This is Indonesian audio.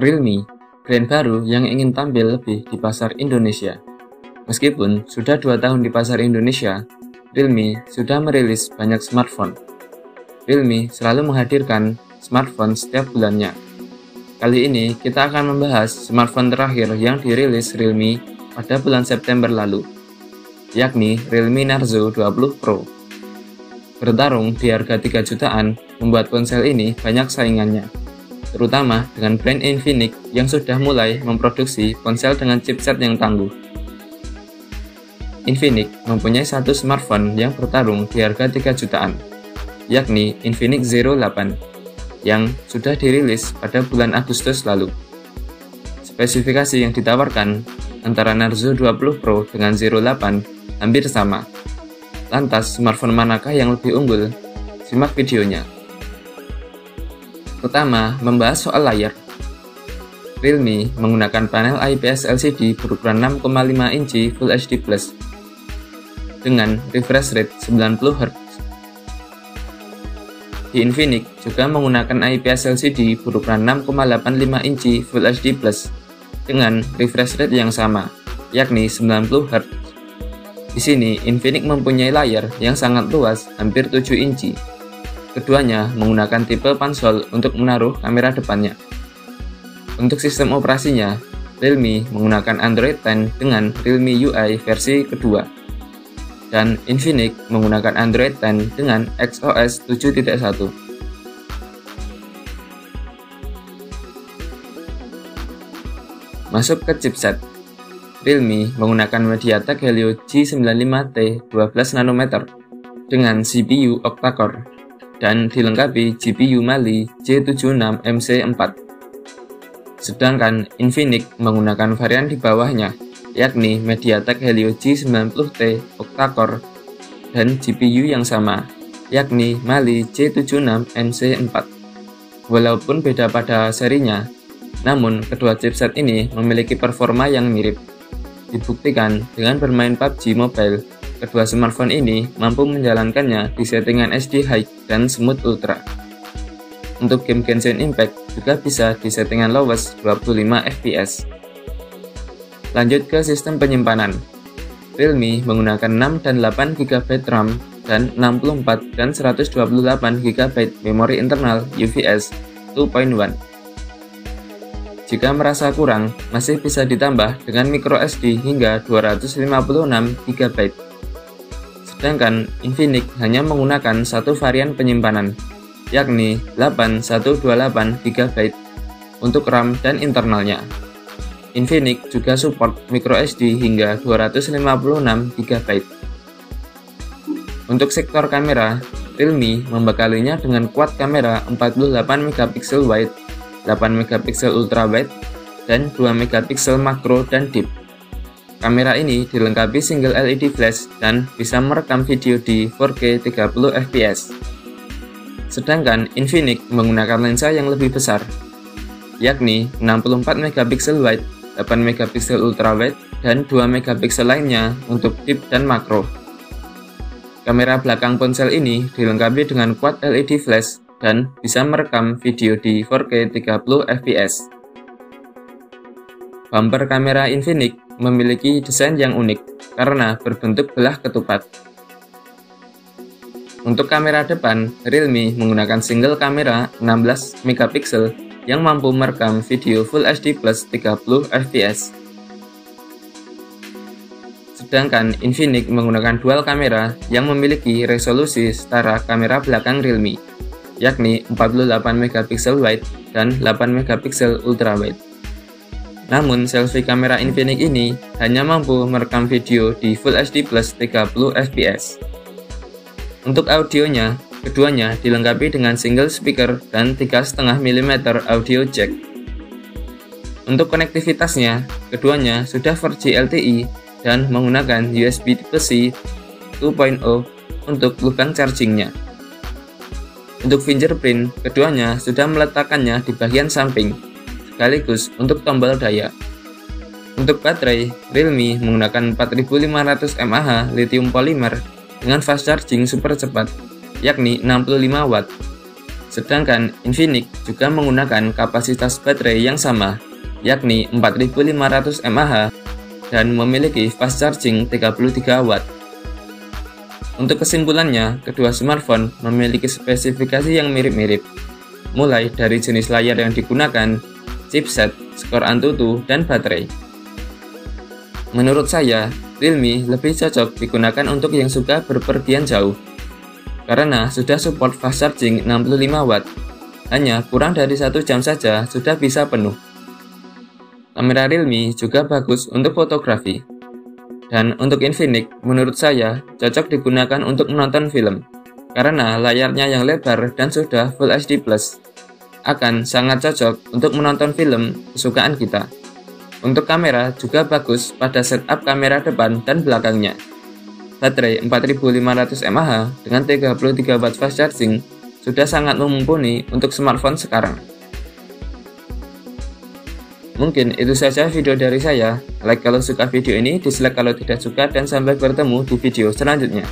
Realme, brand baru yang ingin tampil lebih di pasar Indonesia. Meskipun sudah 2 tahun di pasar Indonesia, Realme sudah merilis banyak smartphone. Realme selalu menghadirkan smartphone setiap bulannya. Kali ini kita akan membahas smartphone terakhir yang dirilis Realme pada bulan September lalu, yakni Realme Narzo 20 Pro. Bertarung di harga 3 jutaan, membuat ponsel ini banyak saingannya, terutama dengan brand Infinix yang sudah mulai memproduksi ponsel dengan chipset yang tangguh. Infinix mempunyai satu smartphone yang bertarung di harga 3 jutaan, yakni Infinix Zero 8, yang sudah dirilis pada bulan Agustus lalu. Spesifikasi yang ditawarkan antara Narzo 20 Pro dengan Zero 8 hampir sama. Lantas, smartphone manakah yang lebih unggul? Simak videonya. Pertama, membahas soal layar. Realme menggunakan panel IPS LCD berukuran 6,5 inci Full HD Plus dengan refresh rate 90 Hz. Di Infinix juga menggunakan IPS LCD berukuran 6,85 inci Full HD Plus dengan refresh rate yang sama, yakni 90 Hz. Di sini, Infinix mempunyai layar yang sangat luas, hampir 7 inci. Keduanya menggunakan tipe pansol untuk menaruh kamera depannya. Untuk sistem operasinya, Realme menggunakan Android 10 dengan Realme UI versi kedua, dan Infinix menggunakan Android 10 dengan XOS 7.1. Masuk ke chipset. Realme menggunakan MediaTek Helio G95T 12 nanometer dengan CPU octa-core dan dilengkapi GPU Mali J76MC4. Sedangkan Infinix menggunakan varian di bawahnya, yakni MediaTek Helio G90T octa-core dan GPU yang sama, yakni Mali J76MC4. Walaupun beda pada serinya, namun kedua chipset ini memiliki performa yang mirip. Dibuktikan dengan bermain PUBG Mobile, kedua smartphone ini mampu menjalankannya di settingan HD High dan Smooth Ultra. Untuk game Genshin Impact juga bisa di settingan lowest 25 fps. Lanjut ke sistem penyimpanan. Realme menggunakan 6 dan 8 GB RAM dan 64 dan 128 GB memori internal UFS 2.1. Jika merasa kurang, masih bisa ditambah dengan microSD hingga 256 GB. Sedangkan Infinix hanya menggunakan satu varian penyimpanan, yakni 8128 GB untuk RAM dan internalnya. Infinix juga support microSD hingga 256 GB. Untuk sektor kamera, Realme membekalinya dengan quad kamera 48 MP wide, 8 MP ultra wide, dan 2 MP makro dan deep. Kamera ini dilengkapi single LED flash dan bisa merekam video di 4K 30 fps. Sedangkan Infinix menggunakan lensa yang lebih besar, yakni 64 MP wide, 8 MP ultra wide, dan 2 MP lainnya untuk deep dan makro. Kamera belakang ponsel ini dilengkapi dengan quad LED flash dan bisa merekam video di 4K 30 fps. Bumper kamera Infinix memiliki desain yang unik karena berbentuk belah ketupat. Untuk kamera depan, Realme menggunakan single kamera 16 MP yang mampu merekam video Full HD plus 30 fps. Sedangkan Infinix menggunakan dual kamera yang memiliki resolusi setara kamera belakang Realme, yakni 48 MP wide dan 8 MP ultra wide. Namun, selfie kamera Infinix ini hanya mampu merekam video di Full HD plus 30 fps. Untuk audionya, keduanya dilengkapi dengan single speaker dan 3,5 mm audio jack. Untuk konektivitasnya, keduanya sudah 4G LTE dan menggunakan USB Type-C 2.0 untuk lubang chargingnya. Untuk fingerprint, keduanya sudah meletakkannya di bagian samping, sekaligus untuk tombol daya. Untuk baterai, Realme menggunakan 4500 mAh lithium polymer dengan fast charging super cepat, yakni 65 watt. Sedangkan Infinix juga menggunakan kapasitas baterai yang sama, yakni 4500 mAh dan memiliki fast charging 33 Watt. Untuk kesimpulannya, kedua smartphone memiliki spesifikasi yang mirip-mirip, mulai dari jenis layar yang digunakan, chipset, skor Antutu, dan baterai. Menurut saya, Realme lebih cocok digunakan untuk yang suka berpergian jauh, karena sudah support fast charging 65 Watt, hanya kurang dari 1 jam saja sudah bisa penuh. Kamera Realme juga bagus untuk fotografi. Dan untuk Infinix, menurut saya cocok digunakan untuk menonton film, karena layarnya yang lebar dan sudah Full HD+, akan sangat cocok untuk menonton film kesukaan kita. Untuk kamera juga bagus pada setup kamera depan dan belakangnya. Baterai 4500 mAh dengan 33 Watt fast charging sudah sangat mumpuni untuk smartphone sekarang. Mungkin itu saja video dari saya. Like kalau suka video ini, dislike kalau tidak suka, dan sampai bertemu di video selanjutnya.